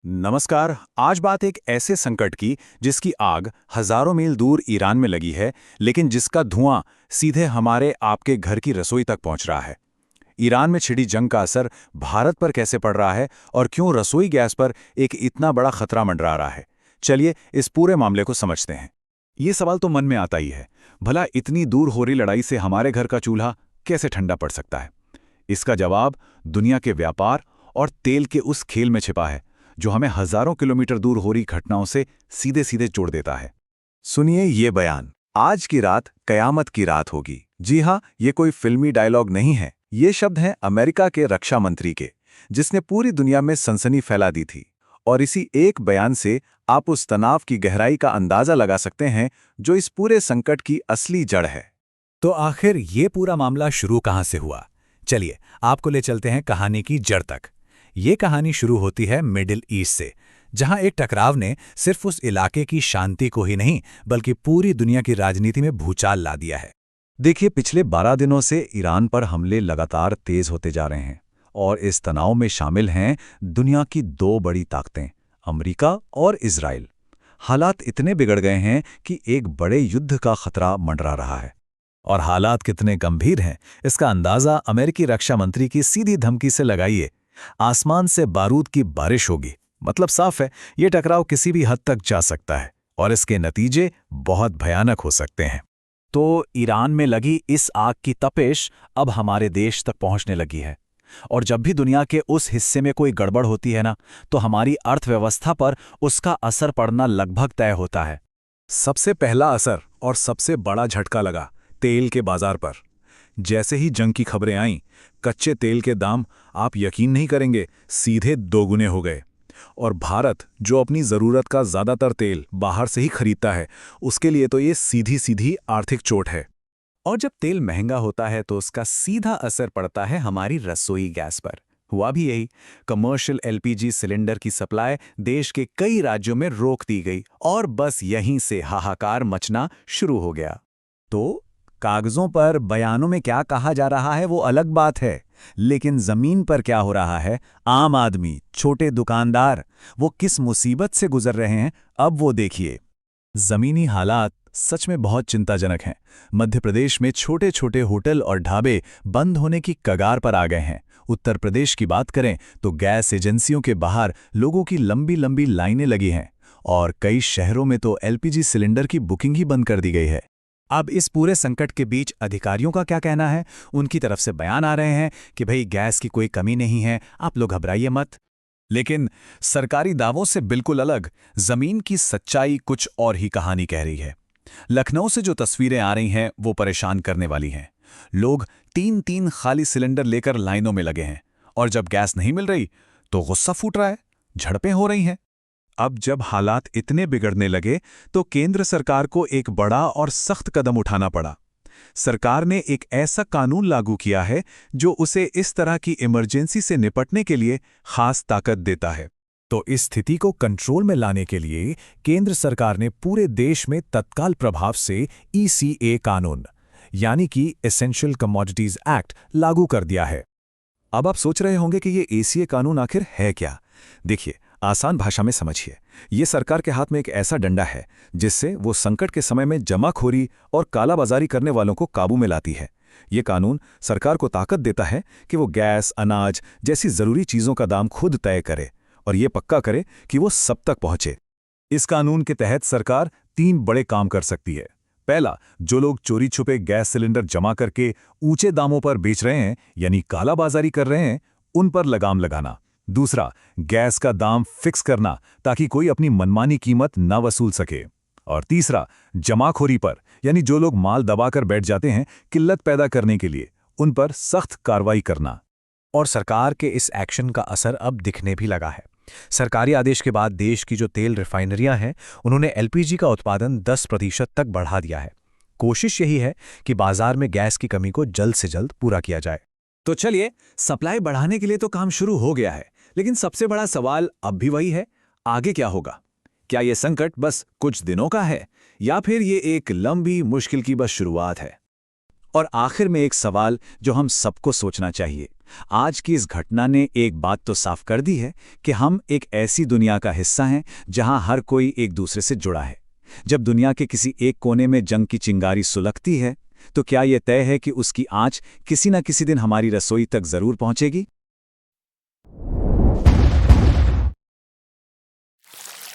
नमस्कार। आज बात एक ऐसे संकट की जिसकी आग हजारों मील दूर ईरान में लगी है, लेकिन जिसका धुआं सीधे हमारे आपके घर की रसोई तक पहुंच रहा है। ईरान में छिड़ी जंग का असर भारत पर कैसे पड़ रहा है और क्यों रसोई गैस पर एक इतना बड़ा खतरा मंडरा रहा है। चलिए इस पूरे मामले को समझते हैं। ये सवाल तो मन में आता ही है, भला इतनी दूर हो रही लड़ाई से हमारे घर का चूल्हा कैसे ठंडा पड़ सकता है। इसका जवाब दुनिया के व्यापार और तेल के उस खेल में छिपा है जो हमें हजारों किलोमीटर दूर हो रही घटनाओं से सीधे सीधे जोड़ देता है। सुनिए ये बयान, आज की रात कयामत की रात होगी। जी हाँ, ये कोई फिल्मी डायलॉग नहीं है। ये शब्द हैं अमेरिका के रक्षा मंत्री के, जिसने पूरी दुनिया में सनसनी फैला दी थी। और इसी एक बयान से आप उस तनाव की गहराई का अंदाजा लगा सकते हैं जो इस पूरे संकट की असली जड़ है। तो आखिर ये पूरा मामला शुरू कहाँ से हुआ? चलिए आपको ले चलते हैं कहानी की जड़ तक। ये कहानी शुरू होती है मिडिल ईस्ट से, जहां एक टकराव ने सिर्फ उस इलाके की शांति को ही नहीं बल्कि पूरी दुनिया की राजनीति में भूचाल ला दिया है। देखिए, पिछले 12 दिनों से ईरान पर हमले लगातार तेज होते जा रहे हैं और इस तनाव में शामिल हैं दुनिया की दो बड़ी ताकतें, अमेरिका और इजराइल। हालात इतने बिगड़ गए हैं कि एक बड़े युद्ध का खतरा मंडरा रहा है। और हालात कितने गंभीर हैं, इसका अंदाजा अमेरिकी रक्षा मंत्री की सीधी धमकी से लगाइए। आसमान से बारूद की बारिश होगी, मतलब साफ है ये टकराव किसी भी हद तक जा सकता है और इसके नतीजे बहुत भयानक हो सकते हैं। तो ईरान में लगी इस आग की तपिश अब हमारे देश तक पहुंचने लगी है। और जब भी दुनिया के उस हिस्से में कोई गड़बड़ होती है ना, तो हमारी अर्थव्यवस्था पर उसका असर पड़ना लगभग तय होता है। सबसे पहला असर और सबसे बड़ा झटका लगा तेल के बाजार पर। जैसे ही जंग की खबरें आईं, कच्चे तेल के दाम, आप यकीन नहीं करेंगे, सीधे दोगुने हो गए। और भारत, जो अपनी ज़रूरत का ज़्यादातर तेल बाहर से ही खरीदता है, उसके लिए तो ये सीधी सीधी आर्थिक चोट है। और जब तेल महंगा होता है तो उसका सीधा असर पड़ता है हमारी रसोई गैस पर। हुआ भी यही, कमर्शियल एलपीजी सिलेंडर की सप्लाई देश के कई राज्यों में रोक दी गई और बस यहीं से हाहाकार मचना शुरू हो गया। तो कागजों पर, बयानों में क्या कहा जा रहा है वो अलग बात है, लेकिन जमीन पर क्या हो रहा है, आम आदमी, छोटे दुकानदार, वो किस मुसीबत से गुजर रहे हैं, अब वो देखिए। जमीनी हालात सच में बहुत चिंताजनक हैं। मध्य प्रदेश में छोटे छोटे होटल और ढाबे बंद होने की कगार पर आ गए हैं। उत्तर प्रदेश की बात करें तो गैस एजेंसियों के बाहर लोगों की लंबी लंबी लाइनें लगी हैं और कई शहरों में तो एलपीजी सिलेंडर की बुकिंग ही बंद कर दी गई है। अब इस पूरे संकट के बीच अधिकारियों का क्या कहना है? उनकी तरफ से बयान आ रहे हैं कि भाई गैस की कोई कमी नहीं है, आप लोग घबराइए मत। लेकिन सरकारी दावों से बिल्कुल अलग जमीन की सच्चाई कुछ और ही कहानी कह रही है। लखनऊ से जो तस्वीरें आ रही हैं वो परेशान करने वाली हैं। लोग 3-3 खाली सिलेंडर लेकर लाइनों में लगे हैं और जब गैस नहीं मिल रही तो गुस्सा फूट रहा है, झड़पें हो रही हैं। अब जब हालात इतने बिगड़ने लगे तो केंद्र सरकार को एक बड़ा और सख्त कदम उठाना पड़ा। सरकार ने एक ऐसा कानून लागू किया है जो उसे इस तरह की इमरजेंसी से निपटने के लिए खास ताकत देता है। तो इस स्थिति को कंट्रोल में लाने के लिए केंद्र सरकार ने पूरे देश में तत्काल प्रभाव से ईसीए कानून यानी कि एसेंशियल कमोडिटीज एक्ट लागू कर दिया है। अब आप सोच रहे होंगे कि ये ईसीए कानून आखिर है क्या? देखिए, आसान भाषा में समझिए, ये सरकार के हाथ में एक ऐसा डंडा है जिससे वो संकट के समय में जमाखोरी और कालाबाजारी करने वालों को काबू में लाती है। ये कानून सरकार को ताकत देता है कि वो गैस, अनाज जैसी जरूरी चीजों का दाम खुद तय करे और ये पक्का करे कि वो सब तक पहुंचे। इस कानून के तहत सरकार 3 बड़े काम कर सकती है। पहला, जो लोग चोरी छुपे गैस सिलेंडर जमा करके ऊंचे दामों पर बेच रहे हैं यानी कालाबाजारी कर रहे हैं, उन पर लगाम लगाना। दूसरा, गैस का दाम फिक्स करना ताकि कोई अपनी मनमानी कीमत न वसूल सके। और तीसरा, जमाखोरी पर यानी जो लोग माल दबाकर बैठ जाते हैं किल्लत पैदा करने के लिए, उन पर सख्त कार्रवाई करना। और सरकार के इस एक्शन का असर अब दिखने भी लगा है। सरकारी आदेश के बाद देश की जो तेल रिफाइनरियां हैं उन्होंने एलपीजी का उत्पादन 10% तक बढ़ा दिया है। कोशिश यही है कि बाजार में गैस की कमी को जल्द से जल्द पूरा किया जाए। तो चलिए, सप्लाई बढ़ाने के लिए तो काम शुरू हो गया है, लेकिन सबसे बड़ा सवाल अब भी वही है, आगे क्या होगा? क्या ये संकट बस कुछ दिनों का है या फिर ये एक लंबी मुश्किल की बस शुरुआत है? और आखिर में एक सवाल जो हम सबको सोचना चाहिए। आज की इस घटना ने एक बात तो साफ कर दी है कि हम एक ऐसी दुनिया का हिस्सा हैं जहां हर कोई एक दूसरे से जुड़ा है। जब दुनिया के किसी एक कोने में जंग की चिंगारी सुलगती है, तो क्या यह तय है कि उसकी आंच किसी न किसी दिन हमारी रसोई तक जरूर पहुंचेगी?